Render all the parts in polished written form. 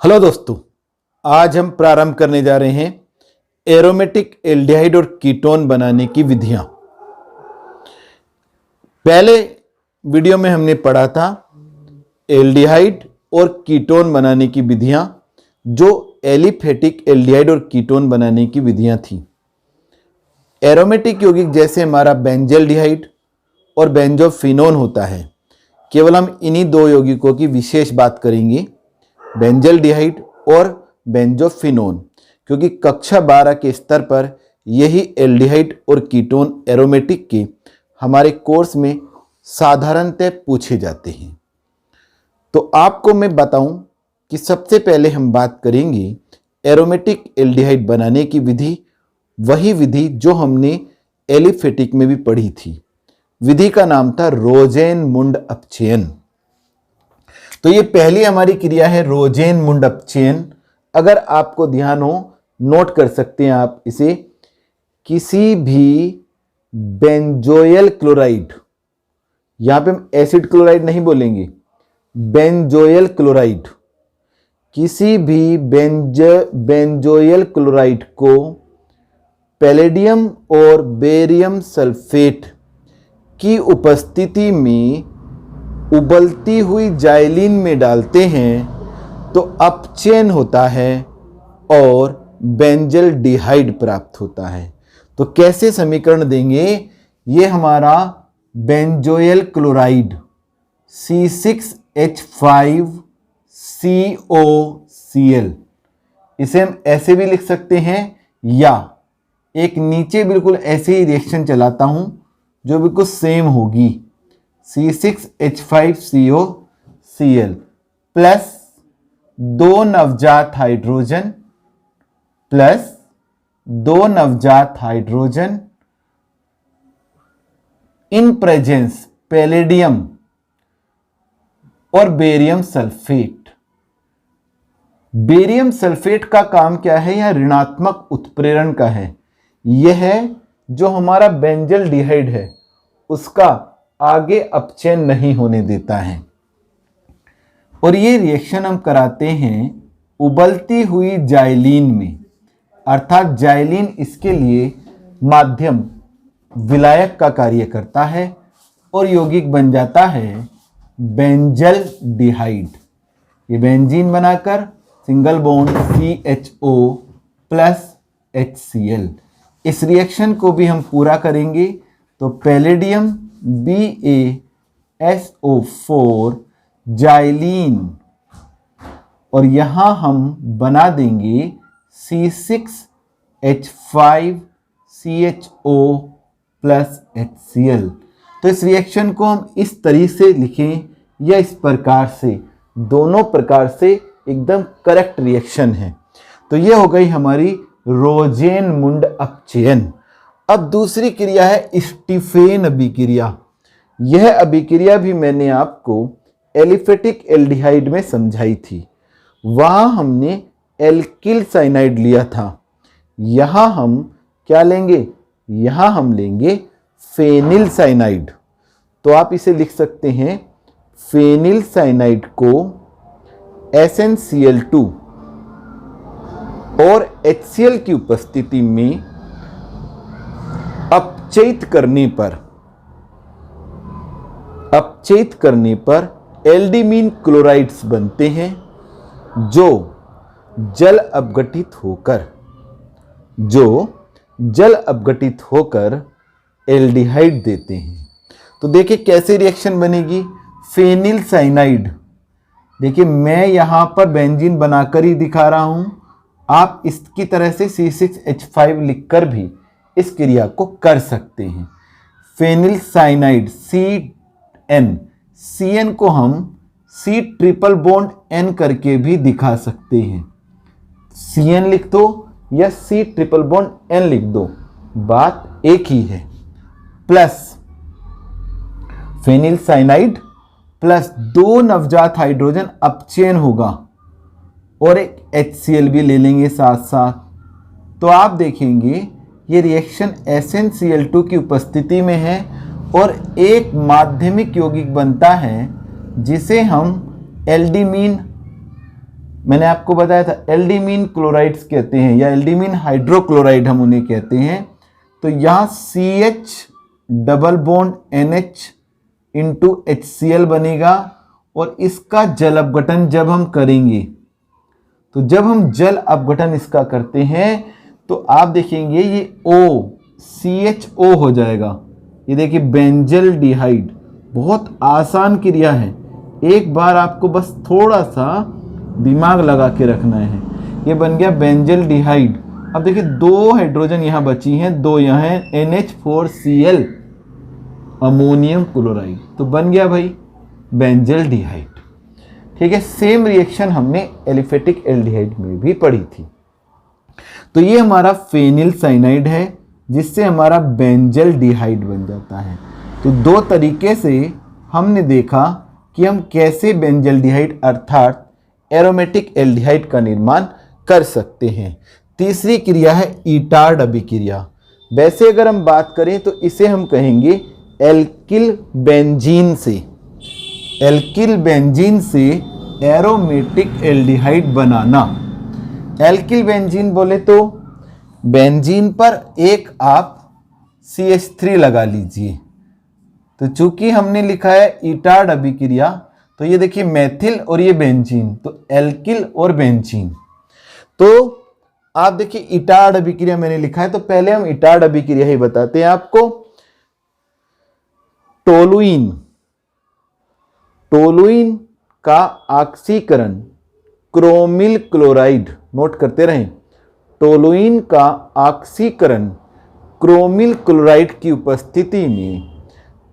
Hello दोस्तों, आज हम प्रारंभ करने जा रहे हैं एरोमेटिक एल्डिहाइड और कीटोन बनाने की विधियां। पहले वीडियो में हमने पढ़ा था एल्डिहाइड और कीटोन बनाने की विधियां, जो एलिफेटिक एल्डिहाइड और कीटोन बनाने की विधियां थी। एरोमेटिक यौगिक जैसे हमारा बेंजल्डिहाइड और बेंजोफिनोन होता है, केवल हम इन्हीं दो यौगिकों की विशेष बात करेंगे, बेंजल्डिहाइड और बेंजोफिनोन, क्योंकि कक्षा 12 के स्तर पर यही एल्डिहाइड और कीटोन एरोमेटिक के हमारे कोर्स में साधारणतः पूछे जाते हैं। तो आपको मैं बताऊं कि सबसे पहले हम बात करेंगे एरोमेटिक एल्डिहाइड बनाने की विधि, वही विधि जो हमने एलिफेटिक में भी पढ़ी थी। विधि का नाम था रोजेनमुंड अपचयन। तो ये पहली हमारी क्रिया है रोजेनमुंड अपचयन। अगर आपको ध्यान हो, नोट कर सकते हैं आप इसे। किसी भी बेंजोयल क्लोराइड, यहां पे हम एसिड क्लोराइड नहीं बोलेंगे, बेंजोयल क्लोराइड, किसी भी बेंजोयल क्लोराइड को पैलेडियम और बेरियम सल्फेट की उपस्थिति में उबलती हुई जाइलिन में डालते हैं तो अपचयन होता है और बेंजल्डिहाइड प्राप्त होता है। तो कैसे समीकरण देंगे? ये हमारा बेंजोयल क्लोराइड C6H5COCl, इसे हम ऐसे भी लिख सकते हैं, या एक नीचे बिल्कुल ऐसे ही रिएक्शन चलाता हूं जो बिल्कुल सेम होगी, C6H5COCl प्लस 2 नवजात हाइड्रोजन इन प्रेजेंस पैलेडियम और बेरियम सल्फेट। बेरियम सल्फेट का काम क्या है? यह ऋणात्मक उत्प्रेरण का है। यह जो हमारा बेंजल्डिहाइड है उसका आगे अपचयन नहीं होने देता है। और ये रिएक्शन हम कराते हैं उबलती हुई जाइलिन में, अर्थात जाइलिन इसके लिए माध्यम विलायक का कार्य करता है और यौगिक बन जाता है बेंजल्डिहाइड। ये बेंजीन बनाकर single bond CHO plus HCl। इस रिएक्शन को भी हम पूरा करेंगे तो पैलेडियम BaSO4 जाइलिन, और यहां हम बना देंगे C6H5CHO प्लस HCl। तो इस रिएक्शन को हम इस तरीके से लिखें या इस प्रकार से, दोनों प्रकार से एकदम करेक्ट रिएक्शन है। तो ये हो गई हमारी रोजेनमुंड अपचयन। अब दूसरी क्रिया है स्टीफेन अभिक्रिया। यह अभिक्रिया भी मैंने आपको एलिफेटिक एल्डिहाइड में समझाई थी। वहां हमने एल्किल साइनाइड लिया था। यहां हम क्या लेंगे? यहां हम लेंगे फेनिल साइनाइड। तो आप इसे लिख सकते हैं, फेनिल साइनाइड को SnCl2 और HCl की उपस्थिति में अपचयित करने पर एल्डिमीन क्लोराइड्स बनते हैं जो जल अपघटित होकर एल्डिहाइड देते हैं। तो देखिए कैसे रिएक्शन बनेगी। फेनिल साइनाइड, देखिए मैं यहां पर बेंजीन बनाकर ही दिखा रहा हूं, आप इसकी तरह से C6H5 लिखकर भी इस क्रिया को कर सकते हैं। फेनिल साइनाइड CN को हम C ट्रिपल बॉन्ड N करके भी दिखा सकते हैं। CN लिख दो या C ट्रिपल बॉन्ड N लिख दो, बात एक ही है। प्लस फेनिल साइनाइड प्लस 2 नवजात हाइड्रोजन अपचयन होगा और एक HCl भी ले लेंगे साथ साथ। तो आप देखेंगे ये रिएक्शन SnCl2 की उपस्थिति में है और एक माध्यमिक यौगिक बनता है जिसे हम एल्डिमीन मैंने आपको बताया था एल्डिमीन क्लोराइड्स कहते हैं या एल्डिमीन हाइड्रोक्लोराइड हम उन्हें कहते हैं। तो यहाँ CH double bond NH into HCl बनेगा और इसका जल अपघटन जब हम करेंगे, तो जब हम जल अपघटन इसका करते हैं तो आप देखेंगे ये O CHO हो जाएगा। ये देखिए बेंजल डिहाइड, बहुत आसान क्रिया है, एक बार आपको बस थोड़ा सा दिमाग लगा के रखना है। ये बन गया बेंजल डिहाइड। अब देखिए 2 हाइड्रोजन यहाँ बची हैं, 2 यहाँ हैं NH4Cl अमोनियम क्लोराइड, तो बन गया भाई बेंजल डिहाइड। ठीक है, सेम रिएक्शन हमने एलिफेटिक एल्डिहाइड में भी पढ़ी थी। तो ये हमारा फेनिल साइनाइड है जिससे हमारा बेंजल डिहाइड बन जाता है। तो 2 तरीके से हमने देखा कि हम कैसे बेंजल डिहाइड अर्थात एरोमेटिक एल्डिहाइड का निर्माण कर सकते हैं। तीसरी क्रिया है ईटार्ड अभिक्रिया। वैसे अगर हम बात करें तो इसे हम कहेंगे एल्किल बेंजीन से, एल्किल बेंजीन से एरोमेटिक एल्डिहाइड बनाना। एल्किल बेंजीन बोले तो बेंजीन पर एक आप CH3 लगा लीजिए। तो चूंकि हमने लिखा है ईटार्ड अभिक्रिया, तो ये देखिए मेथिल और ये बेंजीन, तो एल्किल और बेंजीन। तो आप देखिए ईटार्ड अभिक्रिया मैंने लिखा है, तो पहले हम ईटार्ड अभिक्रिया ही बताते हैं आपको। टोलुइन, टोलुइन का ऑक्सीकरण क्रोमिल क्लोराइड, नोट करते रहें, टोलुइन का ऑक्सीकरण क्रोमिल क्लोराइड की उपस्थिति में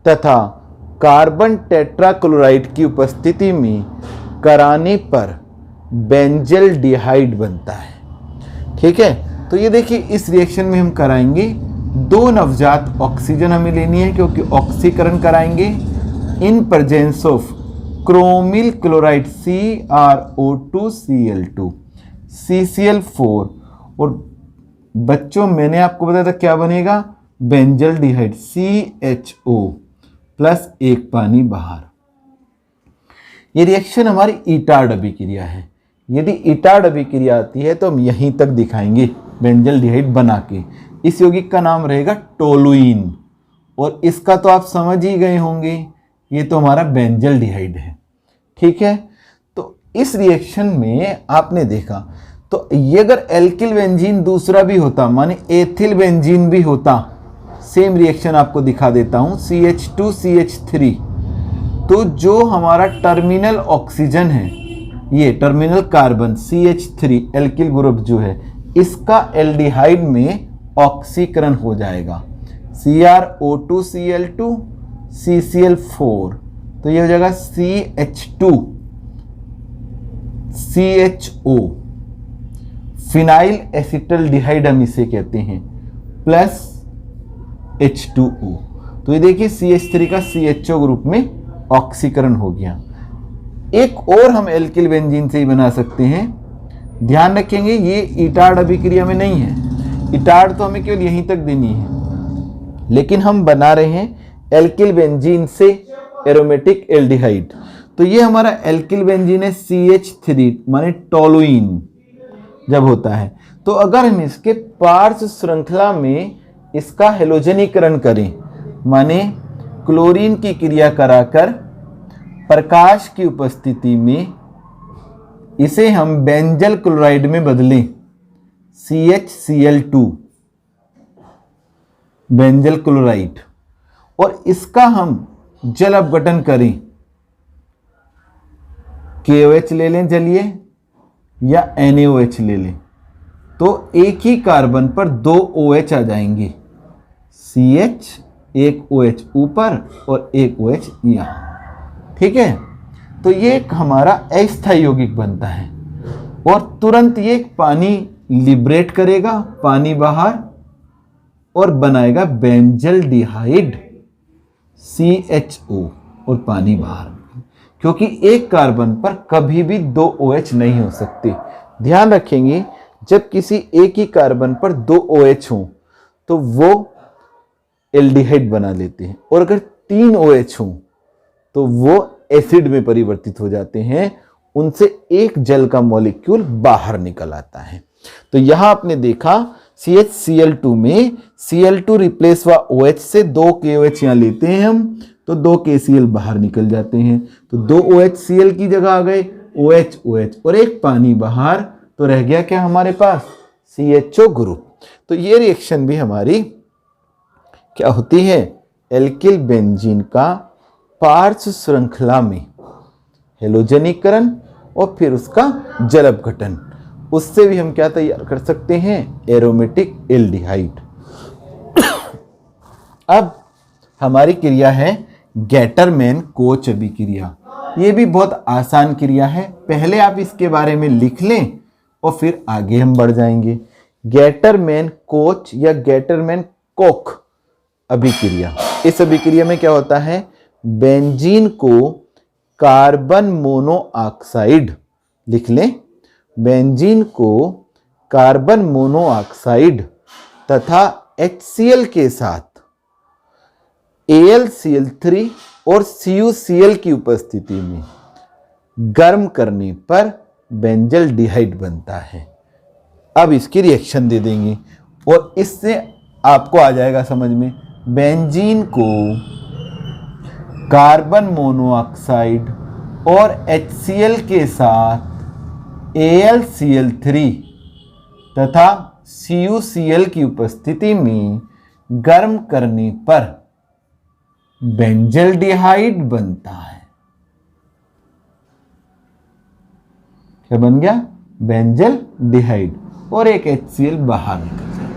तथा कार्बन टेट्राक्लोराइड की उपस्थिति में कराने पर बेंजल डिहाइड बनता है। ठीक है, तो ये देखिए इस रिएक्शन में हम कराएंगे 2 नवजात ऑक्सीजन हमें लेनी है क्योंकि ऑक्सीकरण कराएंगे in presence of chromyl chloride CrO2Cl2 CCl4 और बच्चों मैंने आपको बताया था क्या बनेगा बेंजल डिहाइड CHO प्लस 1 पानी बाहर। ये रिएक्शन हमारी ईटार्ड अभिक्रिया है। यदि ईटार्ड अभिक्रिया आती है तो हम यहीं तक दिखाएंगे बेंजल डिहाइड बना के। इस यौगिक का नाम रहेगा टोलुइन और इसका तो आप समझ ही गए होंगे, ये तो हमारा बेंजल डिहाइड है। ठीक है, तो इस रिएक्शन में आपने देखा तो ये अगर एल्किल बेंजीन दूसरा भी होता, माने एथिल बेंजीन भी होता, सेम रिएक्शन आपको दिखा देता हूं CH2CH3, तो जो हमारा टर्मिनल ऑक्सीजन है, ये terminal carbon CH3 alkyl group जो है, इसका एल्डिहाइड में ऑक्सीकरण हो जाएगा CrO2Cl2 CCl4, तो ये हो जाएगा CH2CHO फिनाइल एसिटल्डिहाइड हम इसे कहते हैं प्लस H2O। तो ये देखिए CH3 का CHO ग्रुप में ऑक्सीकरण हो गया। एक और हम एल्किल बेंजीन से ही बना सकते हैं, ध्यान रखेंगे ये ईटार्ड अभिक्रिया में नहीं है, ईटार्ड तो हमें केवल यहीं तक देनी है, लेकिन हम बना रहे हैं एल्किल बेंजीन से एरोमेटिक एल्डिहाइड। तो ये हमारा एल्किल बेंजीन है CH3 माने टोलुइन जब होता है, तो अगर हम इसके पार्श्व श्रृंखला में इसका हेलोजनीकरण करें, माने क्लोरीन की क्रिया कराकर प्रकाश की उपस्थिति में इसे हम बेंजल क्लोराइड में बदलें CHCl2 बेंजल क्लोराइड, और इसका हम जल अपघटन करें, KOH ले लें जलिए या NaOH ले लें, तो एक ही कार्बन पर 2 OH आ जाएंगे, CH, एक OH ऊपर और एक OH यहाँ। ठीक है, तो ये एक हमारा अस्थायी यौगिक बनता है और तुरंत ये पानी लिबरेट करेगा, पानी बाहर, और बनाएगा बेंजल डिहाइड CHO और पानी बाहर, क्योंकि एक कार्बन पर कभी भी 2 OH नहीं हो सकते। ध्यान रखेंगे जब किसी एक ही कार्बन पर 2 OH हो तो वो एल्डिहाइड बना लेते हैं, और अगर 3 OH हो तो वो एसिड में परिवर्तित हो जाते हैं उनसे एक जल का मॉलिक्यूल बाहर निकल आता है। तो यहां आपने देखा CHCl2 में Cl2 रिप्लेस हुआ OH से 2 KOH यहां लेते हैं हम, तो 2 KCl बाहर निकल जाते हैं, तो 2 OH Cl की जगह आ गए, OH OH और एक पानी बाहर, तो रह गया क्या हमारे पास CHO ग्रुप। तो ये रिएक्शन भी हमारी क्या होती है, एल्किल बेंजीन का पार्श्व श्रृंखला में हेलोजनीकरण और फिर उसका जल अपघटन, उससे भी हम क्या तैयार कर सकते हैं, एरोमेटिक एल्डिहाइड। अब हमारी क्रिया है गैटरमैन कोच अभिक्रिया। ये भी बहुत आसान क्रिया है, पहले आप इसके बारे में लिख लें और फिर आगे हम बढ़ जाएंगे। गैटरमैन कोच या गैटरमैन कोक अभिक्रिया, इस अभिक्रिया में क्या होता है, बेंजीन को कार्बन मोनोऑक्साइड, लिख लें, बेंजीन को कार्बन मोनोऑक्साइड तथा HCl के साथ AlCl3 और CuCl की उपस्थिति में गर्म करने पर बेंजल डिहाइड बनता है। अब इसकी रिएक्शन दे देंगे और इससे आपको आ जाएगा समझ में, बेंजीन को कार्बन मोनोऑक्साइड और HCl के साथ AlCl3 तथा CuCl की उपस्थिति में गर्म करने पर बेंजल डिहाइड बनता है। क्या बन गया, बेंजल डिहाइड, और एक HCl बाहर निकल जाता है।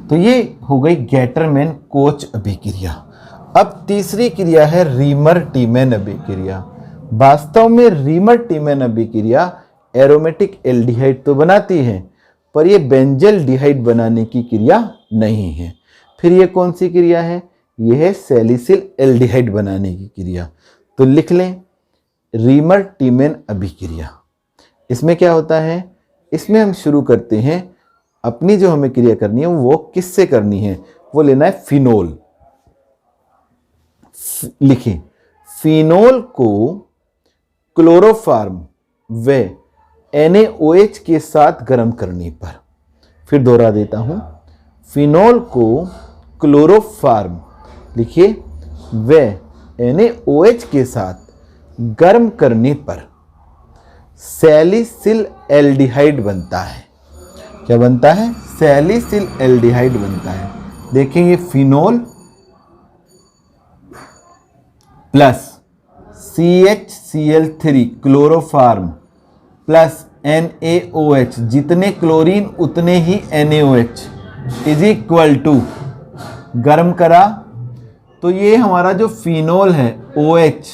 तो ये हो गई गैटरमैन कोच अभिक्रिया। अब तीसरी क्रिया है रीमर टीमैन अभिक्रिया। वास्तव में रीमर टीमैन अभिक्रिया एरोमेटिक एल्डिहाइड तो बनाती है, पर यह बेंजल डिहाइड बनाने की क्रिया नहीं है। फिर यह कौन सी क्रिया है, यह है सैलिसिल एल्डिहाइड बनाने की क्रिया। तो लिख लें रीमर टीमैन अभिक्रिया। इसमें क्या होता है, इसमें हम शुरू करते हैं, अपनी जो हमें क्रिया करनी है वो किससे करनी है, वो लेना है फिनोल। लिखें, फिनोल को क्लोरोफॉर्म व NaOH के साथ गर्म करने पर, फिर दोहरा देता हूं, फिनोल को क्लोरोफॉर्म, लिखिए, व NaOH के साथ गर्म करने पर सैलिसिल एल्डिहाइड बनता है। क्या बनता है, सैलिसिल एल्डिहाइड बनता है। देखेंगे phenol plus CHCl3 chloroform plus NaOH, जितने क्लोरीन उतने ही NaOH इज इक्वल टू, गर्म करा तो ये हमारा जो फिनोल है OH,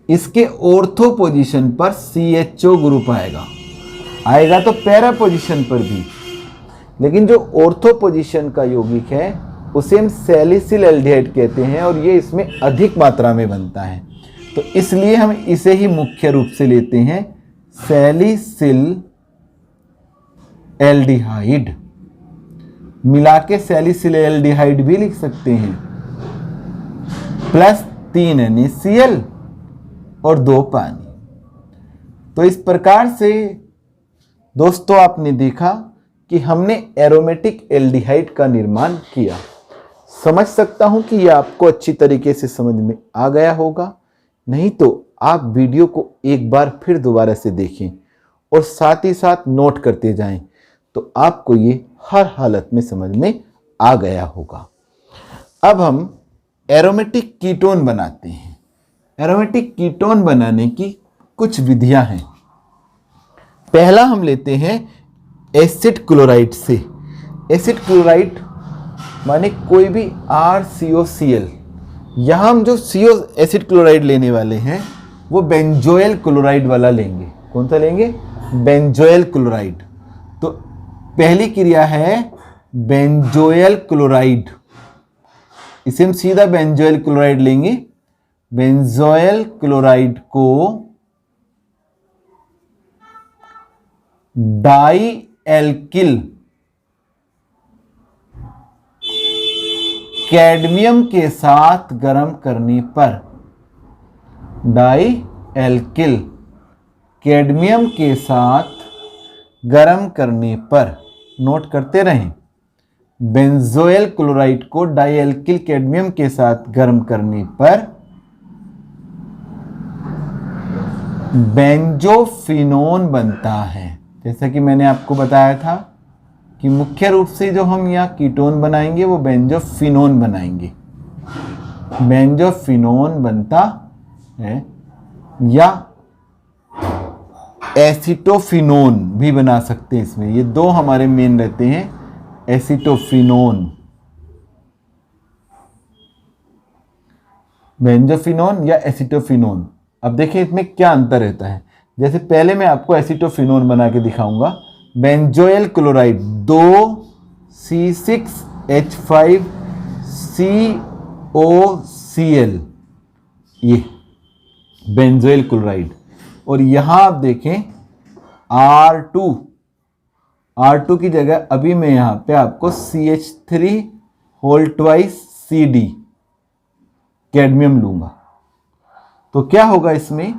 इसके ऑर्थो पोजीशन पर CHO ग्रुप आएगा तो पैरा पोजीशन पर भी, लेकिन जो ऑर्थो पोजीशन का यौगिक है उसे हम सैलिसिल एल्डिहाइड कहते हैं और ये इसमें अधिक मात्रा में बनता है, तो इसलिए हम इसे ही मुख्य रूप से लेते हैं सैलिसिल एल्डिहाइड। मिला के सैलिसिल एल्डिहाइड भी लिख सकते हैं, प्लस 3 NaCl और 2 पानी। तो इस प्रकार से दोस्तों आपने देखा कि हमने एरोमेटिक एल्डिहाइड का निर्माण किया। समझ सकता हूं कि यह आपको अच्छी तरीके से समझ में आ गया होगा, नहीं तो आप वीडियो को एक बार फिर दोबारा से देखें और साथ ही साथ नोट करते जाएं, तो आपको ये हर हालत में समझ में आ गया होगा। अब हम एरोमेटिक कीटोन बनाते हैं। एरोमेटिक कीटोन बनाने की कुछ विधियां हैं। पहला हम लेते हैं एसिड क्लोराइड से। एसिड क्लोराइड माने कोई भी RCOCl। यहाँ हम जो CO एसिड क्लोराइड लेने वाले हैं वो बेंजोइल क्लोराइड वाला लेंगे। कौन सा लेंगे? Benzoyl chloride. तो पहली क्रिया है बेंजोइल क्लोराइड, इसे हम सीधा बेंजोइल क्लोराइड लेंगे। बेंजोइल क्लोराइड को डाई एल्किल कैडमियम के साथ गर्म करने पर डाई एल्किल कैडमियम के साथ गर्म करने पर, नोट करते रहें, बेंजोइल क्लोराइड को डाइएल्किल कैडमियम के साथ गर्म करने पर बेंजोफिनोन बनता है। जैसा कि मैंने आपको बताया था कि मुख्य रूप से जो हम यहाँ कीटोन बनाएंगे वो बेंजोफिनोन बनाएंगे, बेंजोफिनोन बनता है, या एसिटोफिनोन भी बना सकते हैं। इसमें ये दो हमारे मेन रहते हैं, एसिटोफिनोन, बेंजोफिनोन या एसिटोफिनोन। अब देखिए इसमें क्या अंतर रहता है। जैसे पहले मैं आपको एसिटोफिनोन बना के दिखाऊंगा। बेंजोइल क्लोराइड 2C6H5COCl, ये बेंजोइल क्लोराइड, और यहां आप देखें R2 की जगह अभी मैं यहां पे आपको CH3 कैडमियम लूंगा। तो क्या होगा इसमें,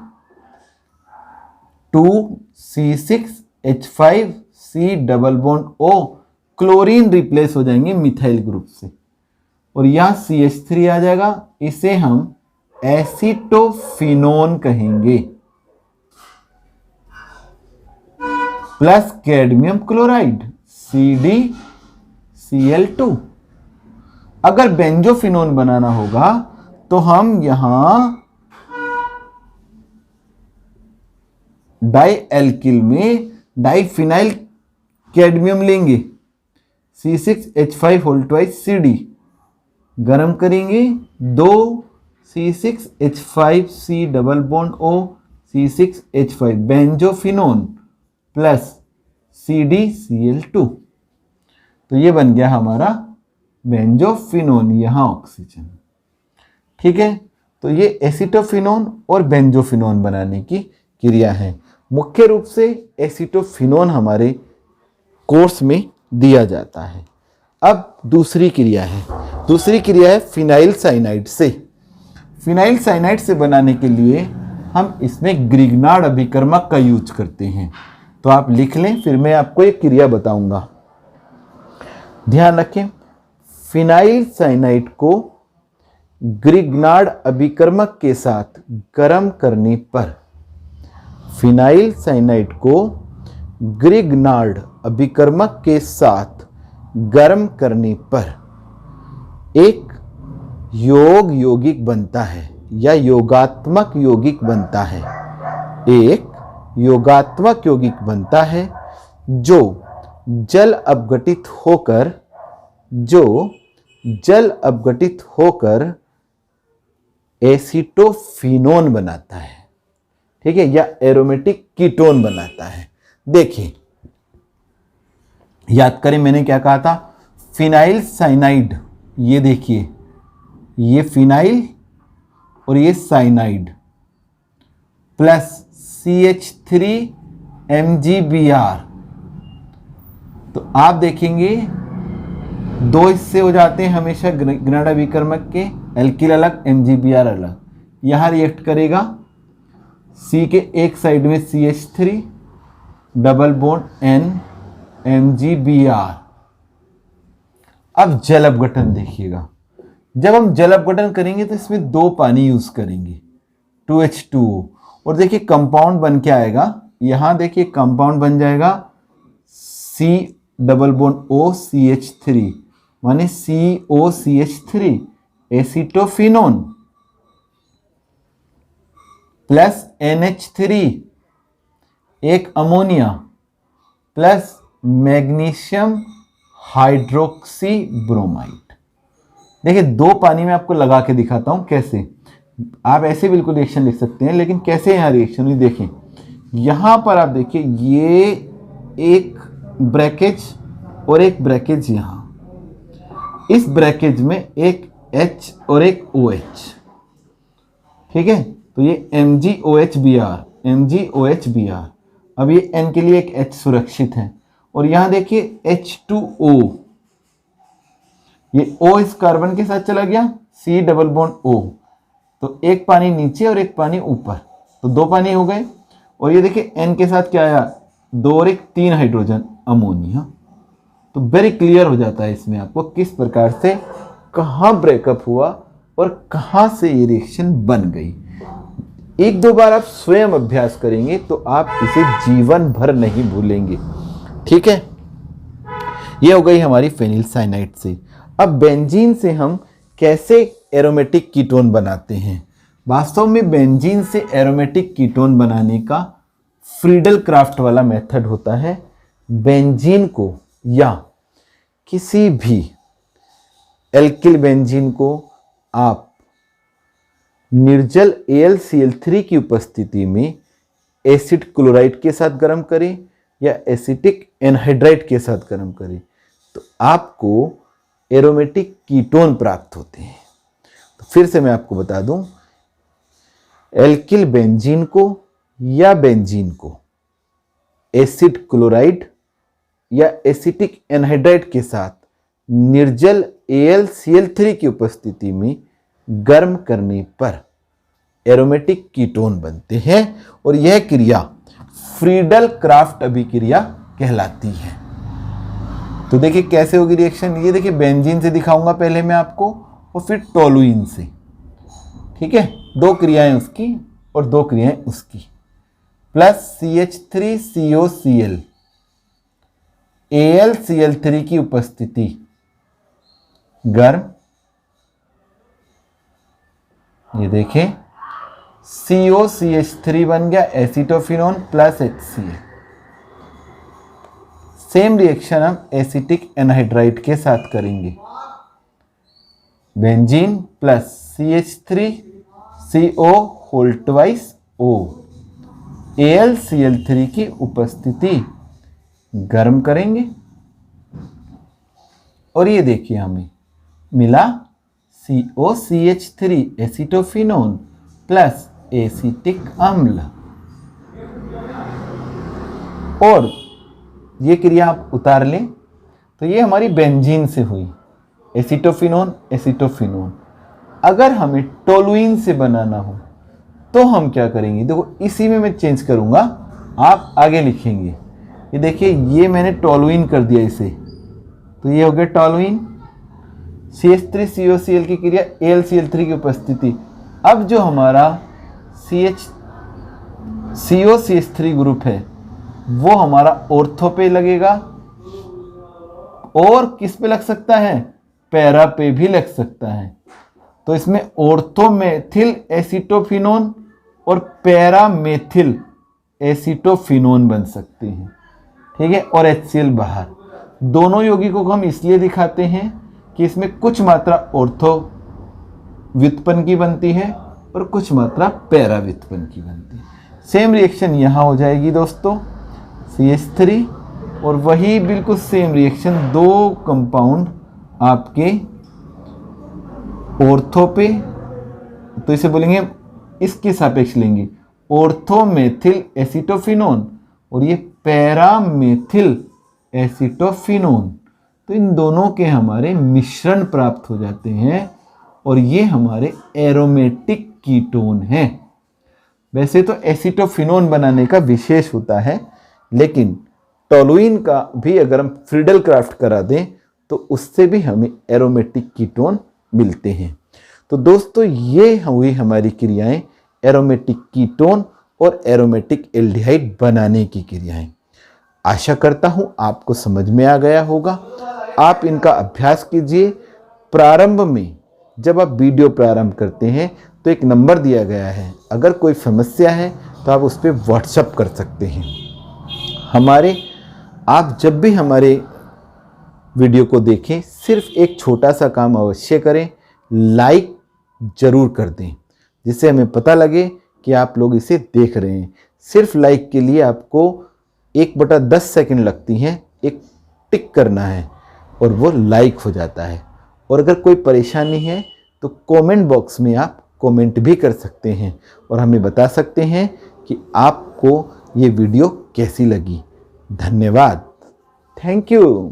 2C6H5C double bond O, chlorine replace हो जाएंगे मिथाइल ग्रुप से, और यहां CH3 आ जाएगा। इसे हम एसिटोफिनोन कहेंगे, प्लस कैडमियम क्लोराइड CdCl2। अगर बेंजोफिनोन बनाना होगा तो हम यहां डाइएल्किल में डाइफिनाइल कैडमियम लेंगे, C6H5 गरम करेंगे, 2C6H5C double bond O C6H5 benzophenone plus CdCl2। तो ये बन गया हमारा बेंजोफिनोन, यहां ऑक्सीजन। ठीक है, तो ये एसिटोफिनोन और बेंजोफिनोन बनाने की क्रिया है। मुख्य रूप से एसिटोफिनोन हमारे कोर्स में दिया जाता है। अब दूसरी क्रिया है फिनाइल साइनाइड से। फिनाइल साइनाइड से बनाने के लिए हम इसमें ग्रिग्नार्ड अभिकर्मक का यूज करते हैं। तो आप लिख लें, फिर मैं आपको एक क्रिया बताऊंगा। ध्यान रखें, फिनाइल साइनाइड को ग्रिग्नार्ड अभिकर्मक के साथ गर्म करने पर, फिनाइल साइनाइड को ग्रिग्नार्ड अभिकर्मक के साथ गर्म करने पर एक यौगिक बनता है या योगात्मक यौगिक बनता है। एक योगात्मक यौगिक बनता है जो जल अपघटित होकर एसिटोफिनोन बनाता है। ठीक है, या एरोमेटिक कीटोन बनाता है। देखिए, याद करें मैंने क्या कहा था, फिनाइल साइनाइड, ये देखिए, ये फिनाइल और ये साइनाइड प्लस CH3MgBr। तो आप देखेंगे दो हिस्से हो जाते हैं हमेशा ग्रिग्नार्ड अभिकर्मक के, एल्किल अलग MgBr अलग। यहां रिएक्ट करेगा, C के एक साइड में CH3 double bond N MgBr। अब जल अपघटन देखिएगा, जब हम जल अपघटन करेंगे तो इसमें दो पानी यूज करेंगे, 2H2O, और देखिए कंपाउंड बन के आएगा। यहां देखिए कंपाउंड बन जाएगा C double bond O CH3, माने COCH3 एसिटोफिनोन प्लस NH3 एक ammonia plus magnesium hydroxy bromide. देखिए दो पानी में आपको लगा के दिखाता हूं कैसे। आप ऐसे बिल्कुल रिएक्शन लिख सकते हैं, लेकिन कैसे यहाँ रिएक्शन हुई देखें। यहां पर आप देखिए, ये एक ब्रैकेज और एक ब्रैकेज, यहां इस ब्रैकेज में एक H और एक OH। ठीक है, तो ये MgOHBr। अब ये N के लिए एक H सुरक्षित है, और यहां देखिए H2O, ये O इस कार्बन के साथ चला गया, C डबल बॉन्ड O तो एक पानी नीचे और एक पानी ऊपर, तो 2 पानी हो गए। और ये देखिए N के साथ क्या आया, 2 और 1 3 हाइड्रोजन, अमोनिया। तो वेरी क्लियर हो जाता है इसमें आपको किस प्रकार से कहाँ ब्रेकअप हुआ और कहाँ से ये रिएक्शन बन गई। 1-2 बार आप स्वयं अभ्यास करेंगे तो आप इसे जीवन भर नहीं भूलेंगे। ठीक है, ये हो गई हमारी फेनिल साइनाइड से। अब बेंजीन से हम कैसे एरोमेटिक कीटोन बनाते हैं। वास्तव में बेंजीन से एरोमेटिक कीटोन बनाने का फ्रीडल क्राफ्ट वाला मेथड होता है। बेंजीन को या किसी भी एल्किल बेंजीन को आप निर्जल AlCl3 की उपस्थिति में एसिड क्लोराइड के साथ गर्म करें या एसिटिक एनहाइड्राइड के साथ गर्म करें तो आपको एरोमेटिक कीटोन प्राप्त होते हैं। तो फिर से मैं आपको बता दूं, एल्किल बेंजीन को या बेंजीन को एसिड क्लोराइड या एसिटिक एनहाइड्राइड के साथ निर्जल AlCl3 की उपस्थिति में गर्म करने पर एरोमेटिक कीटोन बनते हैं और यह क्रिया फ्रीडल क्राफ्ट अभिक्रिया कहलाती है। तो देखिए कैसे होगी रिएक्शन। ये देखिए बेंजीन से दिखाऊंगा पहले मैं आपको और फिर टोलुइन से। ठीक है, 2 क्रियाएं उसकी और 2 क्रियाएं उसकी। प्लस CH3COCl AlCl3 की उपस्थिति गर्म, ये देखें COCH3 बन गया acetophenone plus HCl। Same reaction हम एसिटिक एनहाइड्राइड के साथ करेंगे। Benzene plus CH3CO whole twice O AlCl3 की उपस्थिति गर्म करेंगे और ये देखिए हमें मिला COCH3 एसीटोफिनोन प्लस एसिटिक अम्ल। और ये क्रिया आप उतार लें तो ये हमारी बेंजीन से हुई, एसीटोफिनोन एसीटोफिनोन। अगर हमें टोलुइन से बनाना हो तो हम क्या करेंगे, देखो इसी में मैं चेंज करूंगा, आप आगे लिखेंगे। ये देखिए ये मैंने टोलुइन कर दिया इसे, तो ये हो गया टोलुइन। CH3COCl की क्रिया AlCl3 की उपस्थिति। अब जो हमारा COCH3 ग्रुप है वो हमारा ऑर्थो पे लगेगा और किस पे लग सकता है, पैरा पे भी लग सकता है। तो इसमें ऑर्थोमेथिल एसीटोफिनोन और पैरामेथिल एसीटोफिनोन बन सकते हैं। ठीक है, और HCl बाहर। दोनों यौगिकों को हम इसलिए दिखाते हैं कि इसमें कुछ मात्रा ऑर्थो व्युत्पन्न की बनती है और कुछ मात्रा पैरा व्युत्पन्न की बनती है। सेम रिएक्शन यहाँ हो जाएगी दोस्तों, CH3 और वही बिल्कुल सेम रिएक्शन 2 कंपाउंड आपके ऑर्थो पे, तो इसे बोलेंगे इसके सापेक्ष लेंगे ऑर्थोमेथिल एसीटोफिनोन और ये पैरामेथिल एसीटोफिनोन। तो इन दोनों के हमारे मिश्रण प्राप्त हो जाते हैं और ये हमारे एरोमेटिक कीटोन हैं। वैसे तो एसीटोफिनोन बनाने का विशेष होता है, लेकिन टोलुइन का भी अगर हम फ्रीडल क्राफ्ट करा दें तो उससे भी हमें एरोमेटिक कीटोन मिलते हैं। तो दोस्तों ये हुई हमारी क्रियाएं एरोमेटिक कीटोन और एरोमेटिक एल्डिहाइड बनाने की क्रियाएं। आशा करता हूं आपको समझ में आ गया होगा। आप इनका अभ्यास कीजिए। प्रारंभ में जब आप वीडियो प्रारंभ करते हैं तो एक नंबर दिया गया है, अगर कोई समस्या है तो आप उस पर व्हाट्सएप कर सकते हैं। आप जब भी हमारे वीडियो को देखें सिर्फ एक छोटा सा काम अवश्य करें, लाइक जरूर कर दें, जिससे हमें पता लगे कि आप लोग इसे देख रहे हैं। सिर्फ लाइक के लिए आपको 1/10 सेकंड लगती हैं, एक टिक करना है और वो लाइक हो जाता है। और अगर कोई परेशानी है तो कमेंट बॉक्स में आप कमेंट भी कर सकते हैं और हमें बता सकते हैं कि आपको ये वीडियो कैसी लगी। धन्यवाद, थैंक यू।